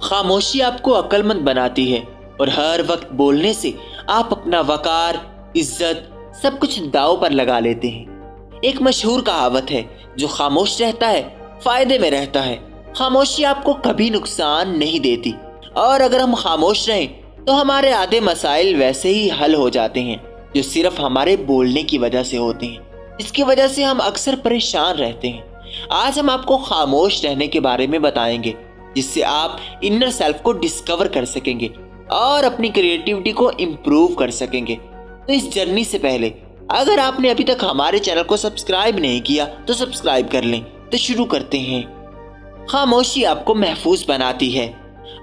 खामोशी आपको अक्लमंद बनाती है और हर वक्त बोलने से आप अपना वकार, इज्जत सब कुछ दांव पर लगा लेते हैं। एक मशहूर कहावत है, जो खामोश रहता है फायदे में रहता है। खामोशी आपको कभी नुकसान नहीं देती और अगर हम खामोश रहें तो हमारे आधे मसाइल वैसे ही हल हो जाते हैं, जो सिर्फ हमारे बोलने की वजह से होते हैं। इसकी वजह से हम अक्सर परेशान रहते हैं। आज हम आपको खामोश रहने के बारे में बताएंगे, जिससे आप इनर सेल्फ को डिस्कवर कर सकेंगे और अपनी क्रिएटिविटी को इम्प्रूव कर सकेंगे। तो इस जर्नी से पहले अगर आपने अभी तक हमारे चैनल को सब्सक्राइब नहीं किया तो सब्सक्राइब कर लें। तो शुरू करते हैं। खामोशी आपको महफूज बनाती है।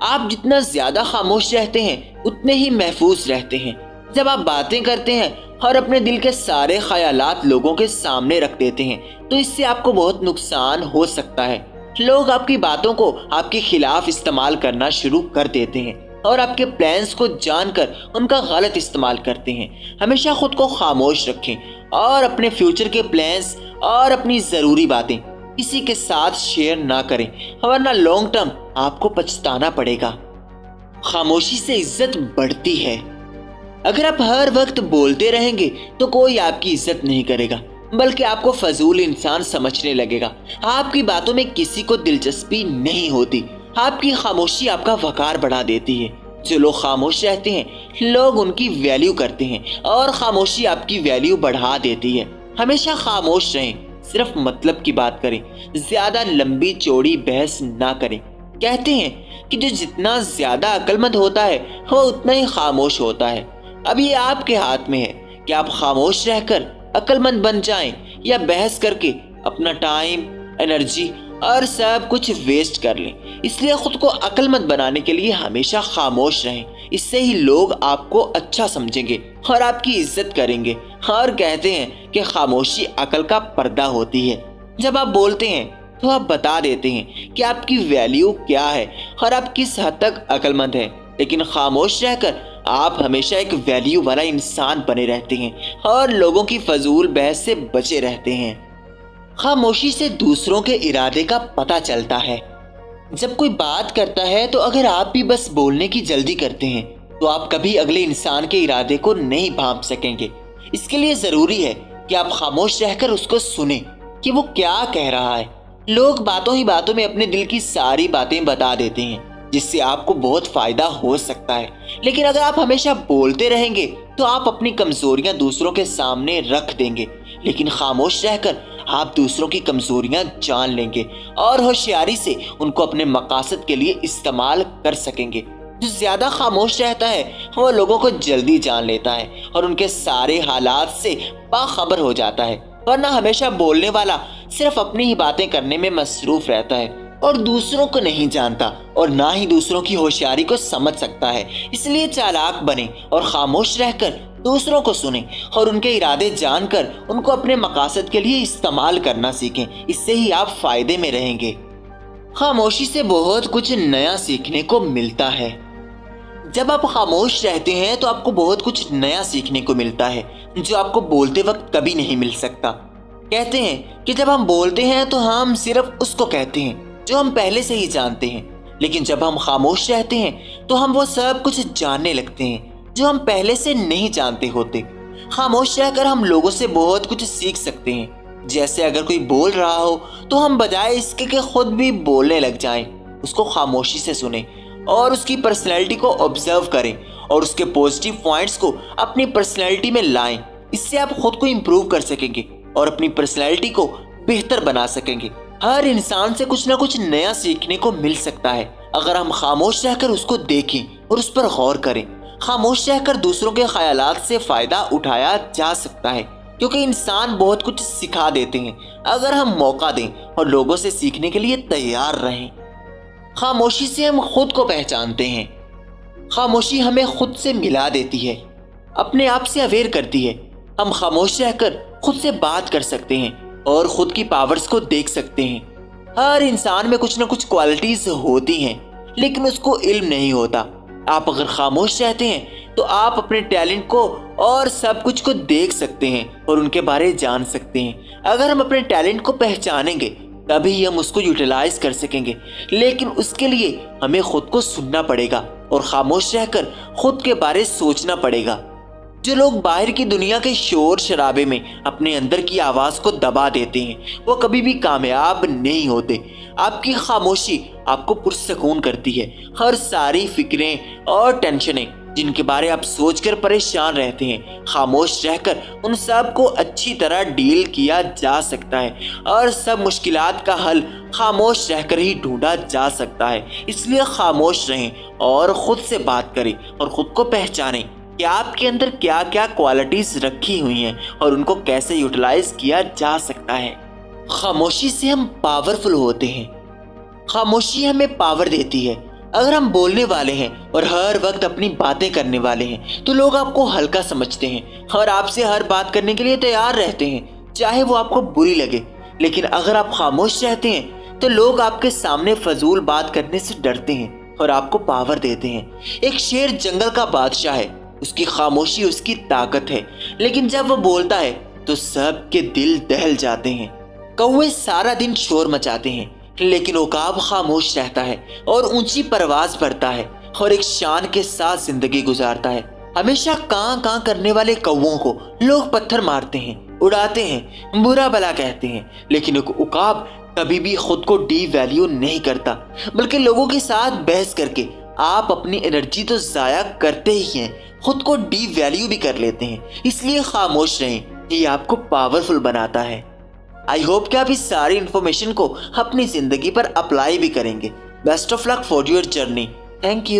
आप जितना ज्यादा खामोश रहते हैं उतने ही महफूज रहते हैं। जब आप बातें करते हैं और अपने दिल के सारे ख्यालात लोगों के सामने रख देते हैं तो इससे आपको बहुत नुकसान हो सकता है। लोग आपकी बातों को आपके खिलाफ इस्तेमाल करना शुरू कर देते हैं और आपके प्लान्स को जानकर उनका गलत इस्तेमाल करते हैं। हमेशा खुद को खामोश रखें और अपने फ्यूचर के प्लान्स और अपनी ज़रूरी बातें किसी के साथ शेयर ना करें, वरना लॉन्ग टर्म आपको पछताना पड़ेगा। खामोशी से इज्जत बढ़ती है। अगर आप हर वक्त बोलते रहेंगे तो कोई आपकी इज्जत नहीं करेगा, बल्कि आपको फजूल इंसान समझने लगेगा। आपकी बातों में किसी को दिलचस्पी नहीं होती। आपकी खामोशी आपका वकार बढ़ा देती है। जो लोग खामोश रहते हैं लोग उनकी वैल्यू करते हैं और खामोशी आपकी वैल्यू बढ़ा देती है। हमेशा खामोश रहें, सिर्फ मतलब की बात करें, ज्यादा लंबी चौड़ी बहस ना करें। कहते हैं कि जो जितना ज्यादा अक्लमंद होता है वो उतना ही खामोश होता है। अब ये आपके हाथ में है कि आप खामोश रहकर अक्लमंद बन जाएं या बहस करके अपना टाइम, एनर्जी और सब कुछ वेस्ट कर लें। इसलिए खुद को अक्लमंद बनाने के लिए हमेशा खामोश रहें। इससे ही लोग आपको अच्छा समझेंगे और आपकी इज्जत करेंगे। और कहते हैं कि खामोशी अकल का पर्दा होती है। जब आप बोलते हैं तो आप बता देते हैं कि आपकी वैल्यू क्या है और आप किस हद तक अक्लमंद हैं। लेकिन खामोश रहकर आप हमेशा एक वैल्यू वाला इंसान बने रहते हैं और लोगों की फजूल बहस से बचे रहते हैं। खामोशी से दूसरों के इरादे का पता चलता है। जब कोई बात करता है तो अगर आप भी बस बोलने की जल्दी करते हैं तो आप कभी अगले इंसान के इरादे को नहीं भांप सकेंगे। इसके लिए जरूरी है कि आप खामोश रहकर उसको सुने कि वो क्या कह रहा है। लोग बातों ही बातों में अपने दिल की सारी बातें बता देते हैं, जिससे आपको बहुत फायदा हो सकता है। लेकिन अगर आप हमेशा बोलते रहेंगे तो आप अपनी कमजोरियां दूसरों के सामने रख देंगे। लेकिन खामोश रहकर आप दूसरों की कमजोरियां जान लेंगे और होशियारी से उनको अपने मकासद के लिए इस्तेमाल कर सकेंगे। जो ज्यादा खामोश रहता है वो लोगों को जल्दी जान लेता है और उनके सारे हालात से बाखबर हो जाता है। वरना हमेशा बोलने वाला सिर्फ अपनी ही बातें करने में मसरूफ रहता है और दूसरों को नहीं जानता और ना ही दूसरों की होशियारी को समझ सकता है। इसलिए चालाक बने और खामोश रहकर दूसरों को सुने और उनके इरादे जानकर उनको अपने मकासद के लिए इस्तेमाल करना सीखें। इससे ही आप फायदे में रहेंगे। खामोशी से बहुत कुछ नया सीखने को मिलता है। जब आप खामोश रहते हैं तो आपको बहुत कुछ नया सीखने को मिलता है, जो आपको बोलते वक्त कभी नहीं मिल सकता। कहते हैं कि जब हम बोलते हैं तो हम सिर्फ उसको कहते हैं जो हम पहले से ही जानते हैं, लेकिन जब हम खामोश रहते हैं तो हम वो सब कुछ जानने लगते हैं जो हम पहले से नहीं जानते होते। खामोश रहकर हम लोगों से बहुत कुछ सीख सकते हैं। जैसे अगर कोई बोल रहा हो तो हम बजाय इसके कि खुद भी बोलने लग जाएं, उसको खामोशी से सुने और उसकी पर्सनैलिटी को ऑब्जर्व करें और उसके पॉजिटिव पॉइंट्स को अपनी पर्सनैलिटी में लाएं। इससे आप खुद को इम्प्रूव कर सकेंगे और अपनी पर्सनैलिटी को बेहतर बना सकेंगे। हर इंसान से कुछ ना कुछ नया सीखने को मिल सकता है अगर हम खामोश रहकर उसको देखें और उस पर गौर करें। खामोश रहकर दूसरों के ख्यालात से फायदा उठाया जा सकता है, क्योंकि इंसान बहुत कुछ सिखा देते हैं अगर हम मौका दें और लोगों से सीखने के लिए तैयार रहें। खामोशी से हम खुद को पहचानते हैं। खामोशी हमें खुद से मिला देती है, अपने आप से अवेयर करती है। हम खामोश रहकर खुद से बात कर सकते हैं और खुद की पावर्स को देख सकते हैं। हर इंसान में कुछ ना कुछ क्वालिटीज होती हैं, लेकिन उसको इल्म नहीं होता। आप अगर खामोश रहते हैं तो आप अपने टैलेंट को और सब कुछ को देख सकते हैं और उनके बारे जान सकते हैं। अगर हम अपने टैलेंट को पहचानेंगे तभी हम उसको यूटिलाइज कर सकेंगे। लेकिन उसके लिए हमें खुद को सुनना पड़ेगा और खामोश रहकर खुद के बारे सोचना पड़ेगा। जो लोग बाहर की दुनिया के शोर शराबे में अपने अंदर की आवाज को दबा देते हैं वो कभी भी कामयाब नहीं होते। आपकी खामोशी आपको पुरसकून करती है। हर सारी फिक्रें और टेंशनें जिनके बारे आप सोचकर परेशान रहते हैं, खामोश रहकर उन सब को अच्छी तरह डील किया जा सकता है और सब मुश्किलात का हल खामोश रहकर ही ढूंढा जा सकता है। इसलिए खामोश रहें और खुद से बात करें और खुद को पहचानें कि आपके अंदर क्या क्या क्वालिटीज रखी हुई हैं और उनको कैसे यूटिलाइज किया जा सकता है। खामोशी से हम पावरफुल होते हैं। खामोशी हमें पावर देती है। अगर हम बोलने वाले हैं और हर वक्त अपनी बातें करने वाले हैं तो लोग आपको हल्का समझते हैं और आपसे हर बात करने के लिए तैयार रहते हैं, चाहे वो आपको बुरी लगे। लेकिन अगर आप खामोश रहते हैं तो लोग आपके सामने फजूल बात करने से डरते हैं और आपको पावर देते हैं। एक शेर जंगल का बादशाह है, उसकी खामोशी उसकी ताकत है, लेकिन जब वो बोलता है तो सबके दिल दहल जाते हैं। कौवे सारा दिन शोर मचाते हैं लेकिन उकाब खामोश रहता है और ऊंची परवाज भरता है और एक शान के साथ जिंदगी गुजारता है। हमेशा कां कां करने वाले कौवों को लोग पत्थर मारते हैं, उड़ाते हैं, बुरा भला कहते हैं, लेकिन उकाब कभी भी खुद को डी वैल्यू नहीं करता, बल्कि लोगों के साथ बहस करके आप अपनी एनर्जी तो जाया करते ही हैं, खुद को डी वैल्यू भी कर लेते हैं। इसलिए खामोश रहें, ये आपको पावरफुल बनाता है। आई होप कि आप इस सारी इन्फॉर्मेशन को अपनी जिंदगी पर अप्लाई भी करेंगे। Best of luck for your journey. Thank you.